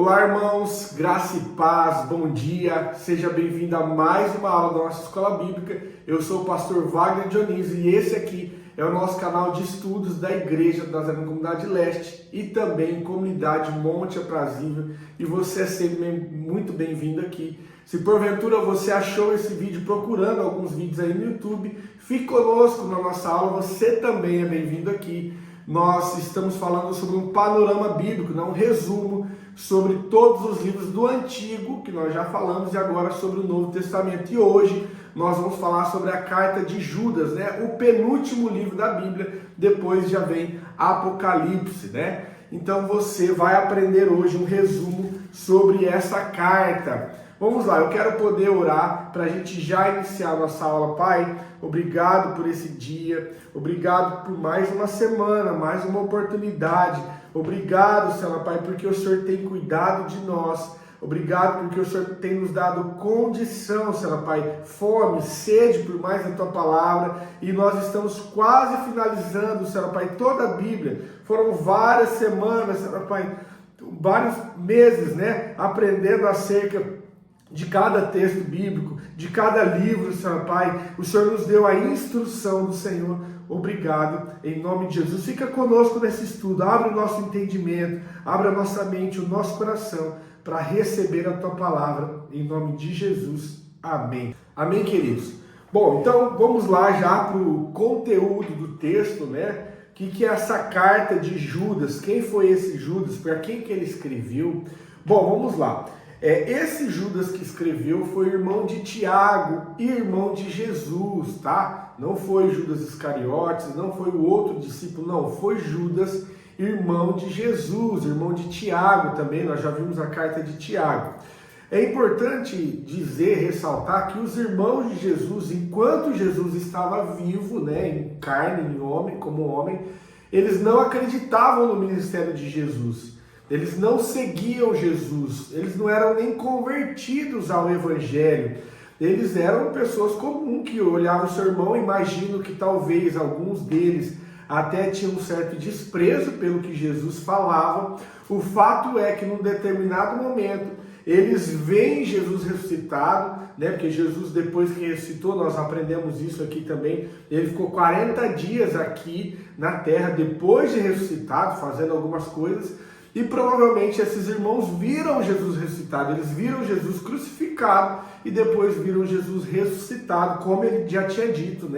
Olá, irmãos, graça e paz, bom dia, seja bem-vindo a mais uma aula da nossa Escola Bíblica. Eu sou o pastor Wagner Dionísio e esse aqui é o nosso canal de estudos da Igreja da Nazareno Comunidade Leste e também Comunidade Monte Aprazível, e você é sempre muito bem-vindo aqui. Se porventura você achou esse vídeo procurando alguns vídeos aí no YouTube, fique conosco na nossa aula, você também é bem-vindo aqui. Nós estamos falando sobre um panorama bíblico, um resumo sobre todos os livros do Antigo, que nós já falamos, e agora sobre o Novo Testamento. E hoje nós vamos falar sobre a carta de Judas, o penúltimo livro da Bíblia, depois já vem Apocalipse, Então você vai aprender hoje um resumo sobre essa carta. Vamos lá, eu quero poder orar para a gente já iniciar a nossa aula. Pai, obrigado por esse dia, obrigado por mais uma semana, mais uma oportunidade. Obrigado, Senhor Pai, porque o Senhor tem cuidado de nós. Obrigado porque o Senhor tem nos dado condição, Senhor Pai, fome, sede por mais da Tua Palavra. E nós estamos quase finalizando, Senhor Pai, toda a Bíblia. Foram várias semanas, Senhor Pai, vários meses, aprendendo acerca de cada texto bíblico, de cada livro, Senhor Pai. O Senhor nos deu a instrução do Senhor. Obrigado, em nome de Jesus. Fica conosco nesse estudo, abre o nosso entendimento, abre a nossa mente, o nosso coração, para receber a Tua Palavra, em nome de Jesus. Amém. Amém, queridos? Bom, então vamos lá já para o conteúdo do texto, O que é essa carta de Judas? Quem foi esse Judas? Para quem que ele escreveu? Bom, vamos lá. Esse Judas que escreveu foi irmão de Tiago e irmão de Jesus, tá? Não foi Judas Iscariotes, não foi o outro discípulo, não. Foi Judas, irmão de Jesus, irmão de Tiago também. Nós já vimos a carta de Tiago. É importante dizer, ressaltar que os irmãos de Jesus, enquanto Jesus estava vivo, em carne, em homem, como homem, eles não acreditavam no ministério de Jesus. Eles não seguiam Jesus, eles não eram nem convertidos ao Evangelho. Eles eram pessoas comuns que olhavam o seu irmão. Imagino que talvez alguns deles até tinham um certo desprezo pelo que Jesus falava. O fato é que num determinado momento eles veem Jesus ressuscitado, porque Jesus, depois que ressuscitou, nós aprendemos isso aqui também, ele ficou 40 dias aqui na terra depois de ressuscitado, fazendo algumas coisas. E provavelmente esses irmãos viram Jesus ressuscitado, eles viram Jesus crucificado e depois viram Jesus ressuscitado, como ele já tinha dito,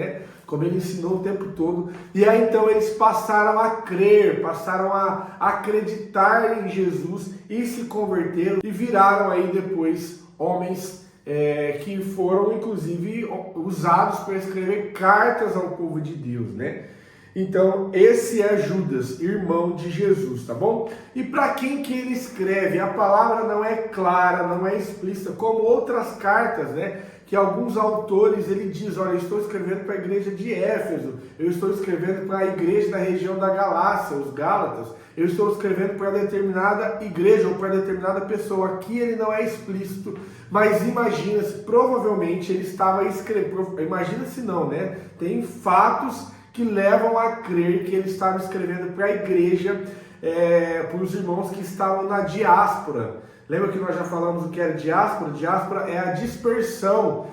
como ele ensinou o tempo todo. E aí então eles passaram a crer, passaram a acreditar em Jesus e se converteram e viraram aí depois homens que foram inclusive usados para escrever cartas ao povo de Deus, Então, esse é Judas, irmão de Jesus, tá bom? E para quem que ele escreve? A palavra não é clara, não é explícita, como outras cartas, que alguns autores, ele diz, olha, eu estou escrevendo para a igreja de Éfeso, eu estou escrevendo para a igreja da região da Galácia, os Gálatas, eu estou escrevendo para determinada igreja ou para determinada pessoa. Aqui ele não é explícito, mas imagina-se, provavelmente ele estava escrevendo, imagina-se não, tem fatos que levam a crer que ele estava escrevendo para a igreja, para os irmãos que estavam na diáspora. Lembra que nós já falamos o que era diáspora? Diáspora é a dispersão,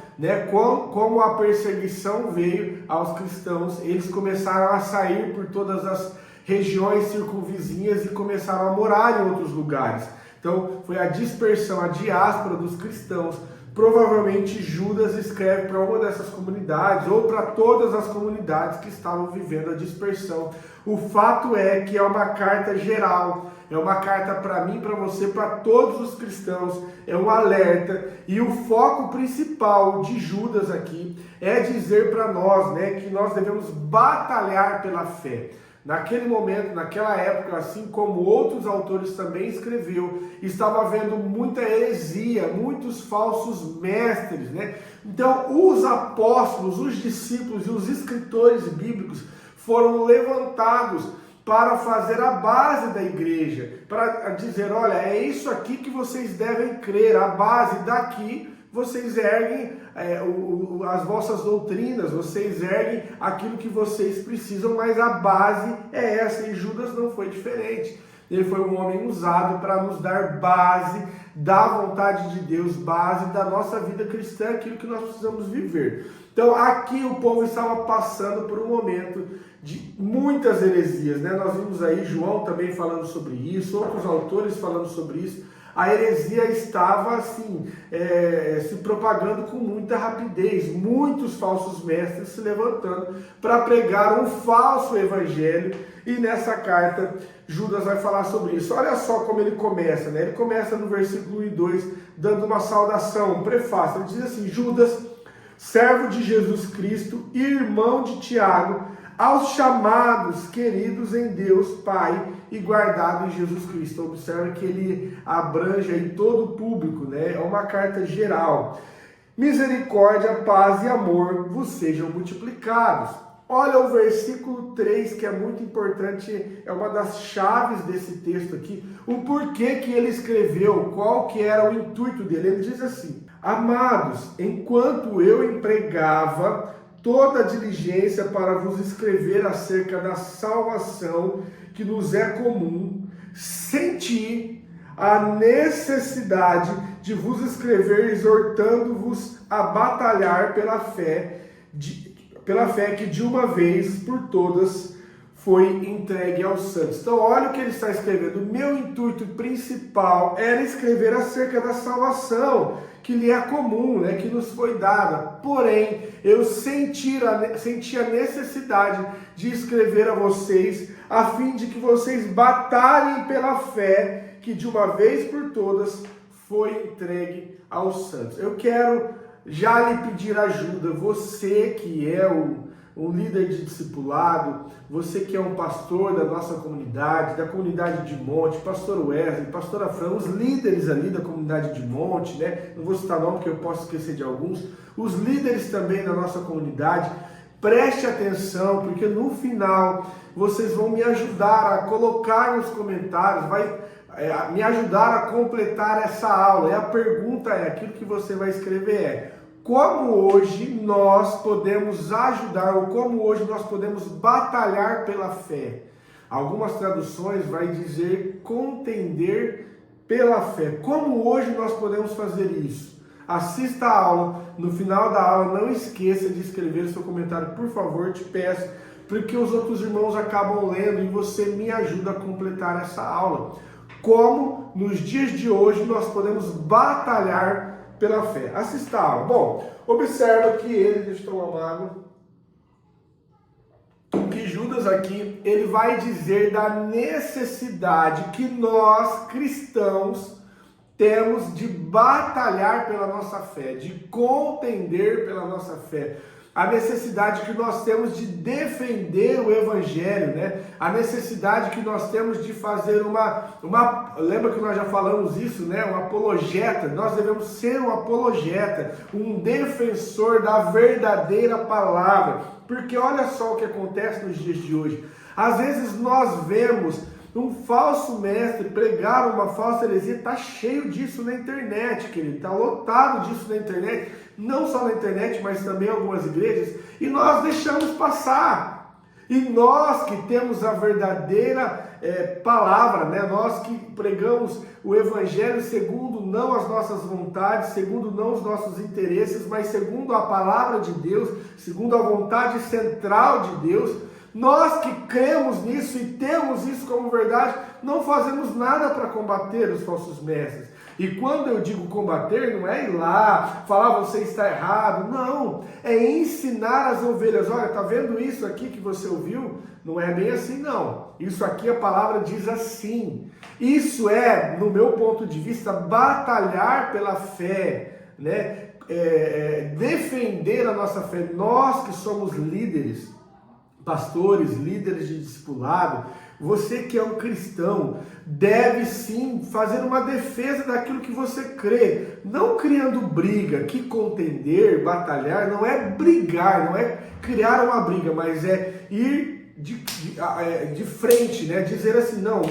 como a perseguição veio aos cristãos, eles começaram a sair por todas as regiões circunvizinhas e começaram a morar em outros lugares. Então foi a dispersão, a diáspora dos cristãos. Provavelmente Judas escreve para uma dessas comunidades ou para todas as comunidades que estavam vivendo a dispersão. O fato é que é uma carta geral, é uma carta para mim, para você, para todos os cristãos, é um alerta. E o foco principal de Judas aqui é dizer para nós, que nós devemos batalhar pela fé. Naquele momento, naquela época, assim como outros autores também escreveu, estava havendo muita heresia, muitos falsos mestres, Então, os apóstolos, os discípulos e os escritores bíblicos foram levantados para fazer a base da igreja, para dizer, olha, é isso aqui que vocês devem crer, a base daqui vocês erguem as vossas doutrinas, vocês erguem aquilo que vocês precisam, mas a base é essa, e Judas não foi diferente. Ele foi um homem usado para nos dar base da vontade de Deus, base da nossa vida cristã, aquilo que nós precisamos viver. Então aqui o povo estava passando por um momento de muitas heresias, né? Nós vimos aí João também falando sobre isso, outros autores falando sobre isso. A heresia estava assim, se propagando com muita rapidez, muitos falsos mestres se levantando para pregar um falso evangelho, e nessa carta Judas vai falar sobre isso. Olha só como ele começa, né? Ele começa no versículo 1 e 2, dando uma saudação, um prefácio. Ele diz assim: Judas, servo de Jesus Cristo, irmão de Tiago, aos chamados, queridos em Deus Pai e guardado em Jesus Cristo. Observe que ele abrange aí todo o público, né? É uma carta geral. Misericórdia, paz e amor vos sejam multiplicados. Olha o versículo 3, que é muito importante, é uma das chaves desse texto aqui. O porquê que ele escreveu, qual que era o intuito dele. Ele diz assim: amados, enquanto eu empregava toda a diligência para vos escrever acerca da salvação que nos é comum, senti a necessidade de vos escrever, exortando-vos a batalhar pela fé que de uma vez por todas foi entregue aos santos. Então olha o que ele está escrevendo. O meu intuito principal era escrever acerca da salvação que lhe é comum, né, que nos foi dada. Porém, eu senti a necessidade de escrever a vocês, a fim de que vocês batalhem pela fé que de uma vez por todas foi entregue aos santos. Eu quero já lhe pedir ajuda, você que é um líder de discipulado, você que é um pastor da nossa comunidade, da comunidade de Monte, pastor Wesley, pastora Fran, os líderes ali da comunidade de Monte, né? Não vou citar nome porque eu posso esquecer de alguns, os líderes também da nossa comunidade, preste atenção, porque no final vocês vão me ajudar a colocar nos comentários, vai me ajudar a completar essa aula. E a pergunta é, aquilo que você vai escrever é: como hoje nós podemos ajudar, ou como hoje nós podemos batalhar pela fé? Algumas traduções vai dizer contender pela fé. Como hoje nós podemos fazer isso? Assista a aula, no final da aula não esqueça de escrever o seu comentário, por favor, te peço, porque os outros irmãos acabam lendo e você me ajuda a completar essa aula. Como nos dias de hoje nós podemos batalhar pela fé. Assista a aula. Bom, observa que deixa eu tomar uma água, que Judas aqui, ele vai dizer da necessidade que nós, cristãos, temos de batalhar pela nossa fé, de contender pela nossa fé. A necessidade que nós temos de defender o evangelho, né? A necessidade que nós temos de fazer lembra que nós já falamos isso, né? Um apologeta. Nós devemos ser um apologeta, um defensor da verdadeira palavra. Porque olha só o que acontece nos dias de hoje. Às vezes nós vemos um falso mestre pregar uma falsa heresia, está cheio disso na internet, querido, está lotado disso na internet, não só na internet, mas também em algumas igrejas, e nós deixamos passar. E nós que temos a verdadeira palavra, né? Nós que pregamos o evangelho segundo não as nossas vontades, segundo não os nossos interesses, mas segundo a palavra de Deus, segundo a vontade central de Deus, nós que cremos nisso e temos isso como verdade, não fazemos nada para combater os falsos mestres. E quando eu digo combater, não é ir lá, falar você está errado, não. É ensinar as ovelhas. Olha, tá vendo isso aqui que você ouviu? Não é bem assim, não. Isso aqui a palavra diz assim. Isso é, no meu ponto de vista, batalhar pela fé, né? Defender a nossa fé. Nós que somos líderes, pastores, líderes de discipulado, você que é um cristão, deve sim fazer uma defesa daquilo que você crê, não criando briga, que contender, batalhar, não é brigar, não é criar uma briga, mas é ir de frente, né? Dizer assim, não,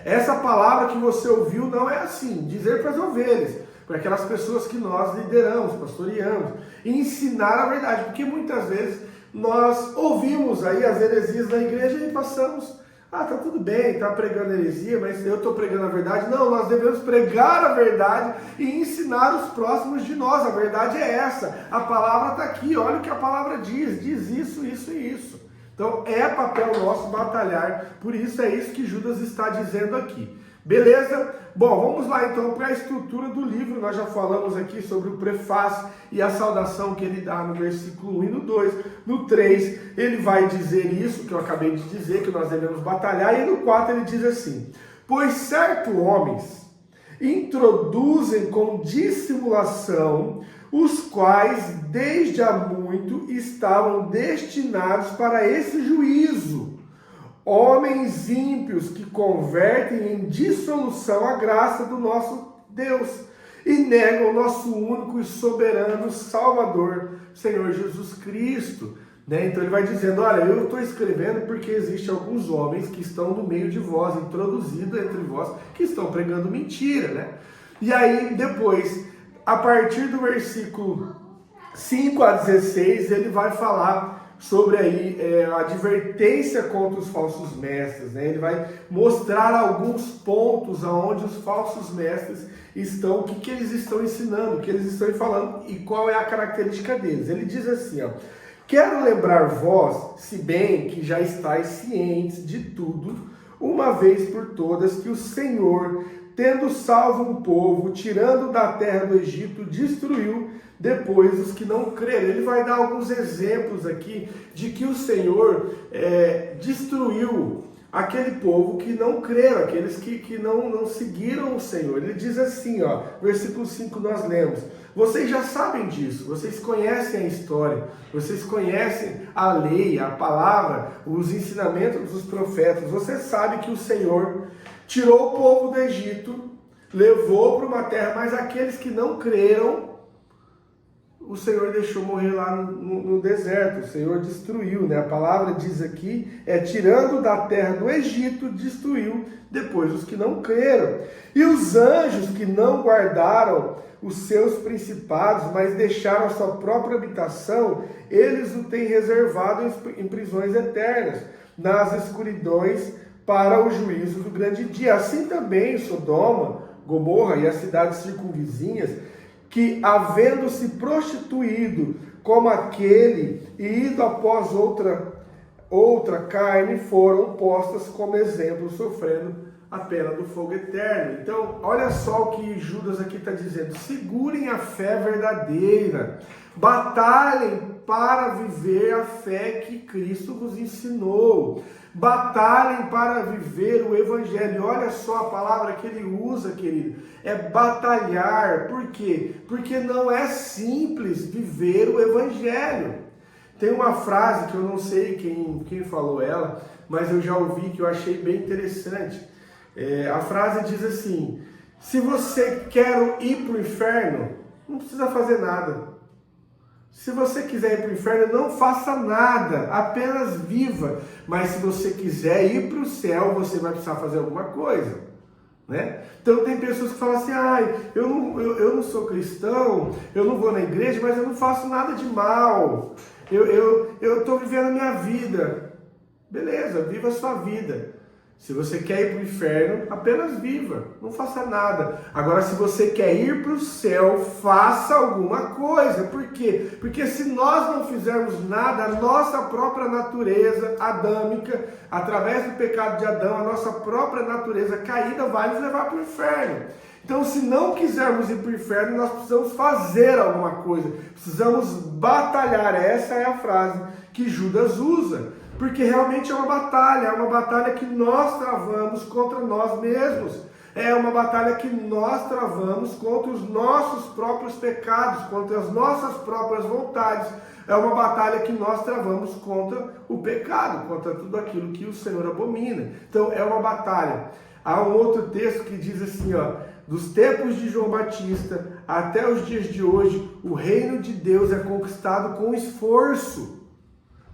essa palavra que você ouviu não é assim, dizer para as ovelhas, para aquelas pessoas que nós lideramos, pastoreamos, e ensinar a verdade, porque muitas vezes nós ouvimos aí as heresias da igreja e passamos Ah, tá tudo bem, tá pregando heresia, mas eu estou pregando a verdade. Não, nós devemos pregar a verdade e ensinar os próximos de nós. A verdade é essa. A palavra está aqui, olha o que a palavra diz. Diz isso, isso e isso. Então é papel nosso batalhar, por isso é isso que Judas está dizendo aqui. Beleza? Bom, vamos lá então para a estrutura do livro. Nós já falamos aqui sobre o prefácio e a saudação que ele dá no versículo 1 e no 2. No 3 ele vai dizer isso que eu acabei de dizer, que nós devemos batalhar. E no 4 ele diz assim: pois certos homens introduzem com dissimulação os quais desde há muito estavam destinados para esse juízo. Homens ímpios que convertem em dissolução a graça do nosso Deus e negam o nosso único e soberano Salvador, Senhor Jesus Cristo. Então ele vai dizendo, olha, eu estou escrevendo porque existem alguns homens que estão no meio de vós, introduzidos entre vós, que estão pregando mentira, E aí depois, a partir do versículo 5 a 16, ele vai falar sobre aí a advertência contra os falsos mestres, Ele vai mostrar alguns pontos aonde os falsos mestres estão, o que eles estão ensinando, o que eles estão falando e qual é a característica deles. Ele diz assim, quero lembrar vós, se bem que já estáis cientes de tudo, uma vez por todas, que o Senhor, tendo salvo um povo, tirando da terra do Egito, destruiu depois os que não creram. Ele vai dar alguns exemplos aqui de que o Senhor destruiu aquele povo que não creram, aqueles que não seguiram o Senhor. Ele diz assim, versículo 5 nós lemos, vocês já sabem disso, vocês conhecem a história, vocês conhecem a lei, a palavra, os ensinamentos dos profetas, você sabe que o Senhor tirou o povo do Egito, levou para uma terra, mas aqueles que não creram, o Senhor deixou morrer lá no deserto, o Senhor destruiu, A palavra diz aqui, tirando da terra do Egito, destruiu depois os que não creram. E os anjos que não guardaram os seus principados, mas deixaram a sua própria habitação, eles o têm reservado em prisões eternas, nas escuridões, para o juízo do grande dia. Assim também Sodoma, Gomorra e as cidades circunvizinhas, que havendo-se prostituído como aquele e ido após outra carne, foram postas como exemplo, sofrendo a pena do fogo eterno. Então, olha só o que Judas aqui está dizendo. Segurem a fé verdadeira. Batalhem para viver a fé que Cristo vos ensinou. Batalhem para viver o Evangelho. Olha só a palavra que ele usa, querido. É batalhar. Por quê? Porque não é simples viver o Evangelho. Tem uma frase que eu não sei quem falou ela, mas eu já ouvi, que eu achei bem interessante. A frase diz assim: se você quer ir para o inferno, não precisa fazer nada. Se você quiser ir para o inferno, não faça nada, apenas viva. Mas se você quiser ir para o céu, você vai precisar fazer alguma coisa, Então tem pessoas que falam assim, eu não sou cristão, eu não vou na igreja, mas eu não faço nada de mal. Eu estou vivendo a minha vida. Beleza, viva a sua vida. Se você quer ir para o inferno, apenas viva, não faça nada. Agora, se você quer ir para o céu, faça alguma coisa. Por quê? Porque se nós não fizermos nada, a nossa própria natureza adâmica, através do pecado de Adão, a nossa própria natureza caída vai nos levar para o inferno. Então, se não quisermos ir para o inferno, nós precisamos fazer alguma coisa. Precisamos batalhar. Essa é a frase que Judas usa. Porque realmente é uma batalha que nós travamos contra nós mesmos. É uma batalha que nós travamos contra os nossos próprios pecados, contra as nossas próprias vontades. É uma batalha que nós travamos contra o pecado, contra tudo aquilo que o Senhor abomina. Então é uma batalha. Há um outro texto que diz assim, dos tempos de João Batista até os dias de hoje, o reino de Deus é conquistado com esforço.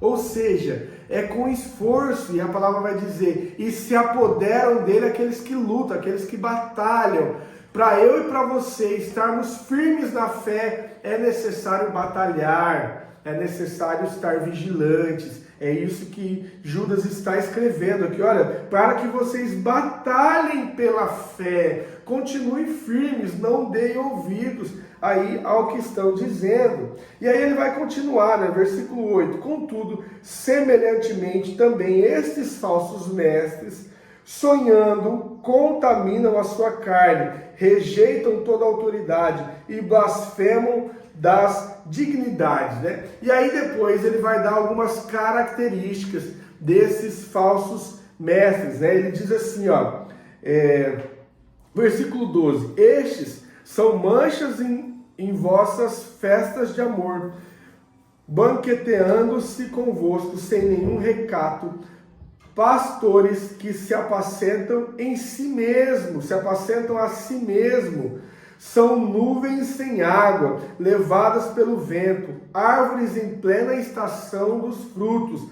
Ou seja, é com esforço, e a palavra vai dizer, e se apoderam dele aqueles que lutam, aqueles que batalham. Para eu e para você estarmos firmes na fé é necessário batalhar, é necessário estar vigilantes. É isso que Judas está escrevendo aqui. Olha, para que vocês batalhem pela fé, continuem firmes, não deem ouvidos aí ao que estão dizendo. E aí ele vai continuar, né? Versículo 8. Contudo, semelhantemente também estes falsos mestres, sonhando, contaminam a sua carne, rejeitam toda a autoridade e blasfemam das dignidades, né? E aí depois ele vai dar algumas características desses falsos mestres, né? Ele diz assim, ó, versículo 12: estes são manchas em vossas festas de amor, banqueteando-se convosco sem nenhum recato, pastores que se apacentam em si mesmos, se apacentam a si mesmo, são nuvens sem água, levadas pelo vento, árvores em plena estação dos frutos,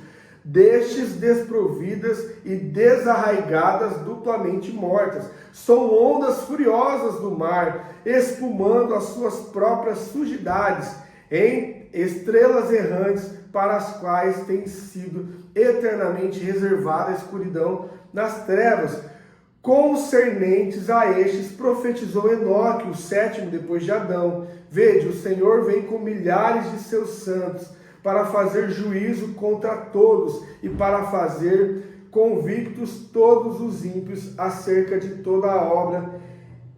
destes desprovidas e desarraigadas, duplamente mortas. São ondas furiosas do mar, espumando as suas próprias sujidades, em estrelas errantes, para as quais tem sido eternamente reservada a escuridão nas trevas. Concernentes a estes, profetizou Enoque, o sétimo depois de Adão: vede, o Senhor vem com milhares de seus santos, para fazer juízo contra todos, e para fazer convictos todos os ímpios acerca de toda a obra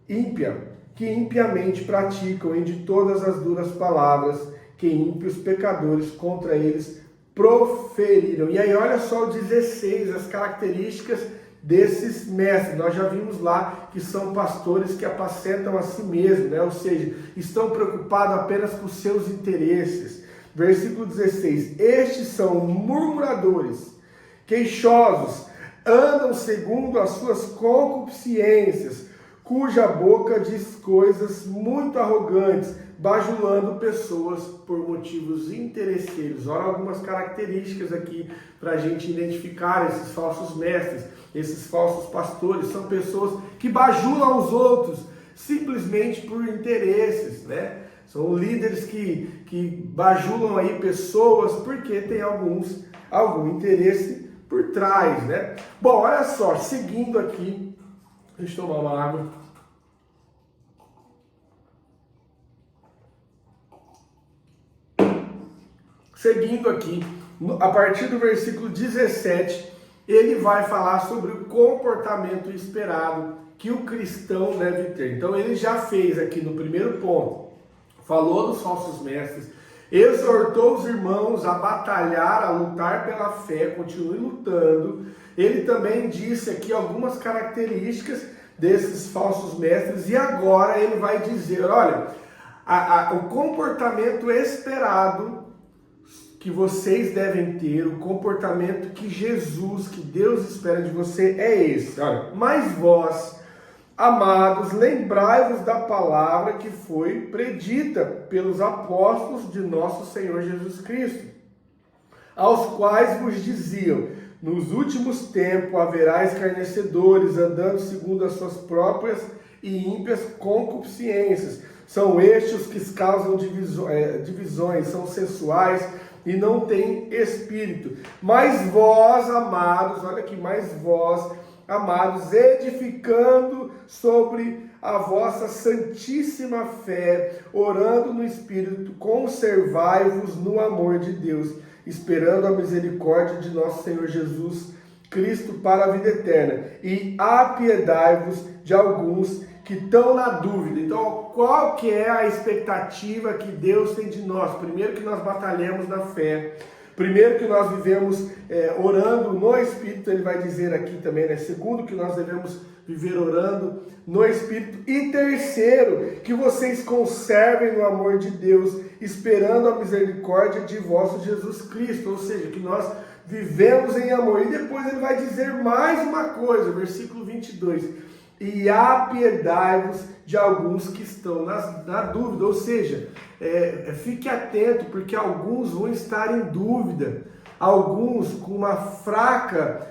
ímpia, que impiamente praticam, e de todas as duras palavras que ímpios pecadores contra eles proferiram. E aí olha só o 16, as características desses mestres. Nós já vimos lá que são pastores que apacentam a si mesmos, né? Ou seja, estão preocupados apenas com os seus interesses. Versículo 16: estes são murmuradores, queixosos, andam segundo as suas concupiscências, cuja boca diz coisas muito arrogantes, bajulando pessoas por motivos interesseiros. Olha algumas características aqui para a gente identificar esses falsos mestres, esses falsos pastores. São pessoas que bajulam os outros simplesmente por interesses, né? São líderes que bajulam aí pessoas porque tem algum interesse por trás, né? Bom, olha só, seguindo aqui, deixa eu tomar uma água. Seguindo aqui, a partir do versículo 17, ele vai falar sobre o comportamento esperado que o cristão deve ter. Então ele já fez aqui no primeiro ponto, falou dos falsos mestres, exortou os irmãos a batalhar, a lutar pela fé, continue lutando. Ele também disse aqui algumas características desses falsos mestres, e agora ele vai dizer, olha, o comportamento esperado que vocês devem ter, o comportamento que Jesus, que Deus espera de você é esse. Olha, mas vós, amados, lembrai-vos da palavra que foi predita pelos apóstolos de nosso Senhor Jesus Cristo, aos quais vos diziam: nos últimos tempos haverá escarnecedores, andando segundo as suas próprias e ímpias concupiscências. São estes os que causam divisões, são sensuais e não têm espírito. Mas vós, amados, olha aqui, mas vós, amados, edificando sobre a vossa santíssima fé, orando no Espírito, conservai-vos no amor de Deus, esperando a misericórdia de nosso Senhor Jesus Cristo para a vida eterna. E apiedai-vos de alguns que estão na dúvida. Então, qual que é a expectativa que Deus tem de nós? Primeiro, que nós batalhemos na fé. Primeiro, que nós vivemos orando no Espírito, ele vai dizer aqui também, né? Segundo, que nós devemos viver orando no Espírito. E terceiro, que vocês conservem no amor de Deus, esperando a misericórdia de vosso Jesus Cristo. Ou seja, que nós vivemos em amor. E depois ele vai dizer mais uma coisa, versículo 22. E apiedai-vos de alguns que estão na dúvida. Ou seja, fique atento, porque alguns vão estar em dúvida, alguns com uma fraca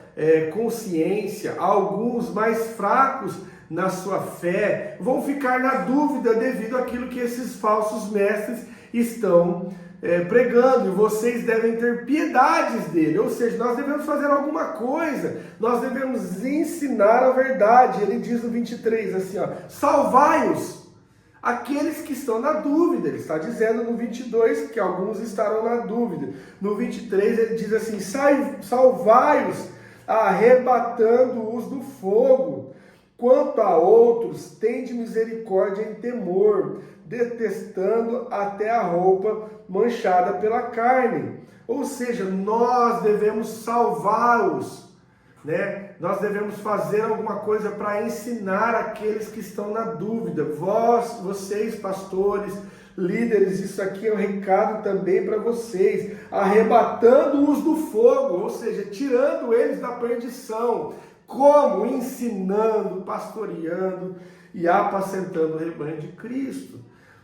consciência, alguns mais fracos na sua fé, vão ficar na dúvida devido àquilo que esses falsos mestres estão pregando, e vocês devem ter piedades dele. Ou seja, nós devemos fazer alguma coisa, nós devemos ensinar a verdade. Ele diz no 23 assim, ó, salvai-os, aqueles que estão na dúvida. Ele está dizendo no 22 que alguns estarão na dúvida. No 23 ele diz assim, salvai-os, arrebatando-os do fogo. Quanto a outros, tende misericórdia em temor, detestando até a roupa manchada pela carne. Ou seja, nós devemos salvá-los, né? Nós devemos fazer alguma coisa para ensinar aqueles que estão na dúvida. Vocês, pastores, líderes, isso aqui é um recado também para vocês, arrebatando-os do fogo, ou seja, tirando eles da perdição. Como? Ensinando, pastoreando e apacentando o rebanho de Cristo.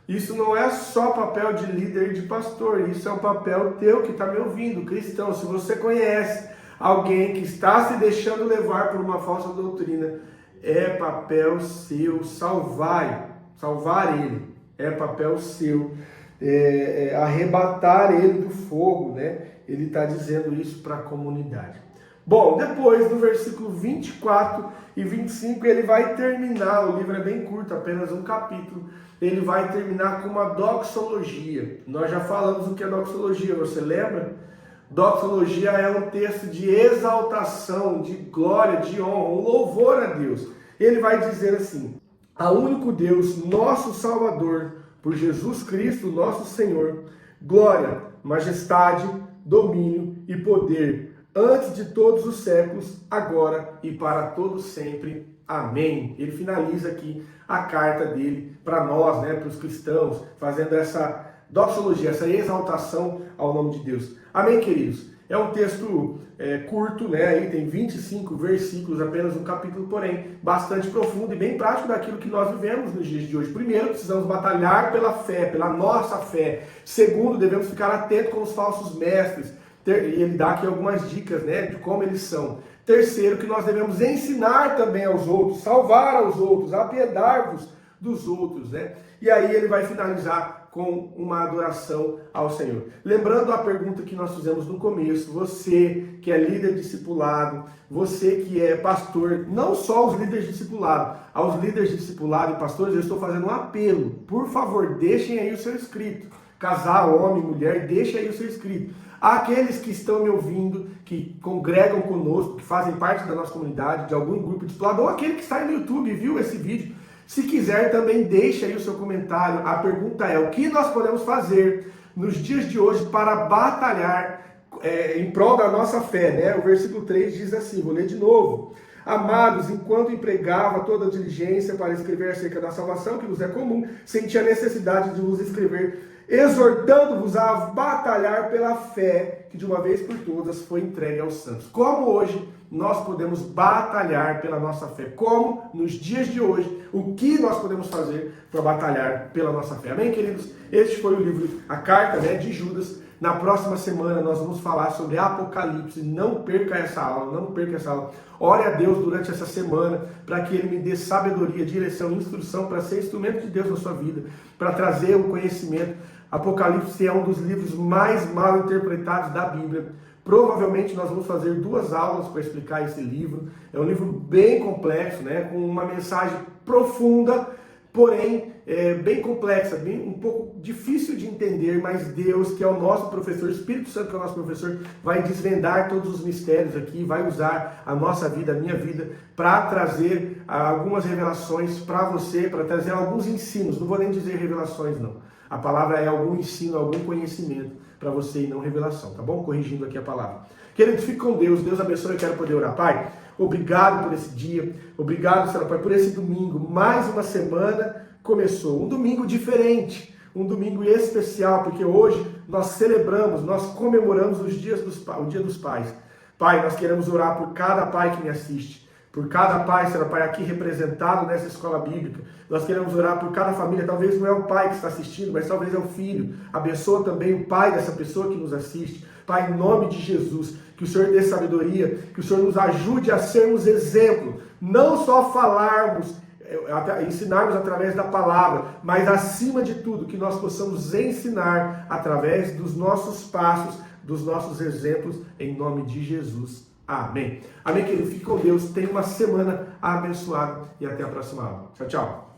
Isso não é só papel de líder e de pastor, isso é um papel teu que está me ouvindo, cristão. Se você conhece alguém que está se deixando levar por uma falsa doutrina, é papel seu salvar ele, é papel seu arrebatar ele do fogo, né? Ele está dizendo isso para a comunidade. Bom, depois no versículo 24 e 25 ele vai terminar, o livro é bem curto, apenas um capítulo, ele vai terminar com uma doxologia. Nós já falamos o que é doxologia, você lembra? Doxologia é um texto de exaltação, de glória, de honra, um louvor a Deus. Ele vai dizer assim, ao único Deus, nosso Salvador, por Jesus Cristo, nosso Senhor, glória, majestade, domínio e poder, antes de todos os séculos, agora e para todos sempre. Amém. Ele finaliza aqui a carta dele para nós, né, para os cristãos, fazendo essa doxologia, essa exaltação ao nome de Deus. Amém, queridos? É um texto curto, né? Aí tem 25 versículos, apenas um capítulo, porém bastante profundo e bem prático daquilo que nós vivemos nos dias de hoje. Primeiro, precisamos batalhar pela fé, pela nossa fé. Segundo, devemos ficar atentos com os falsos mestres. E ele dá aqui algumas dicas, né, de como eles são. Terceiro, que nós devemos ensinar também aos outros, salvar aos outros, apiedar-vos dos outros, né? E aí ele vai finalizar com uma adoração ao Senhor. Lembrando a pergunta que nós fizemos no começo, você que é líder discipulado, você que é pastor, não só os líderes discipulados, aos líderes discipulados e pastores, eu estou fazendo um apelo. Por favor, deixem aí o seu escrito. Casal, homem, mulher, deixem aí o seu escrito. Aqueles que estão me ouvindo, que congregam conosco, que fazem parte da nossa comunidade, de algum grupo discipulado, ou aquele que está aí no YouTube e viu esse vídeo, se quiser também deixe aí o seu comentário. A pergunta é, o que nós podemos fazer nos dias de hoje para batalhar em prol da nossa fé, né? O versículo 3 diz assim, vou ler de novo. Amados, enquanto empregava toda a diligência para escrever acerca da salvação, que nos é comum, sentia a necessidade de vos escrever, exortando-vos a batalhar pela fé que de uma vez por todas foi entregue aos santos. Como hoje nós podemos batalhar pela nossa fé? Como nos dias de hoje, o que nós podemos fazer para batalhar pela nossa fé? Amém, queridos? Este foi o livro, a carta, né, de Judas. Na próxima semana nós vamos falar sobre Apocalipse. Não perca essa aula, não perca essa aula. Ore a Deus durante essa semana para que Ele me dê sabedoria, direção, instrução para ser instrumento de Deus na sua vida, para trazer o conhecimento. Apocalipse é um dos livros mais mal interpretados da Bíblia. Provavelmente nós vamos fazer 2 aulas para explicar esse livro. É um livro bem complexo, né, com uma mensagem profunda, porém bem complexa, um pouco difícil de entender, mas Deus, que é o nosso professor, o Espírito Santo, que é o nosso professor, vai desvendar todos os mistérios aqui, vai usar a nossa vida, a minha vida, para trazer algumas revelações para você, para trazer alguns ensinos. Não vou nem dizer revelações, não. A palavra é algum ensino, algum conhecimento para você e não revelação, tá bom? Corrigindo aqui a palavra. Queridos, fique com Deus. Deus abençoe. Eu quero poder orar. Pai, obrigado por esse dia. Obrigado, Senhor Pai, por esse domingo. Mais uma semana começou. Um domingo diferente. Um domingo especial, porque hoje nós celebramos, nós comemoramos o Dia dos Pais. Pai, nós queremos orar por cada pai que me assiste. Por cada pai, Senhor Pai, aqui representado nessa escola bíblica. Nós queremos orar por cada família. Talvez não é o pai que está assistindo, mas talvez é o filho. Abençoa também o pai dessa pessoa que nos assiste. Pai, em nome de Jesus, que o Senhor dê sabedoria, que o Senhor nos ajude a sermos exemplo. Não só falarmos ensinarmos através da palavra, mas acima de tudo, que nós possamos ensinar através dos nossos passos, dos nossos exemplos, em nome de Jesus. Amém. Amém, querido. Fique com Deus. Tenha uma semana abençoada e até a próxima aula. Tchau, tchau.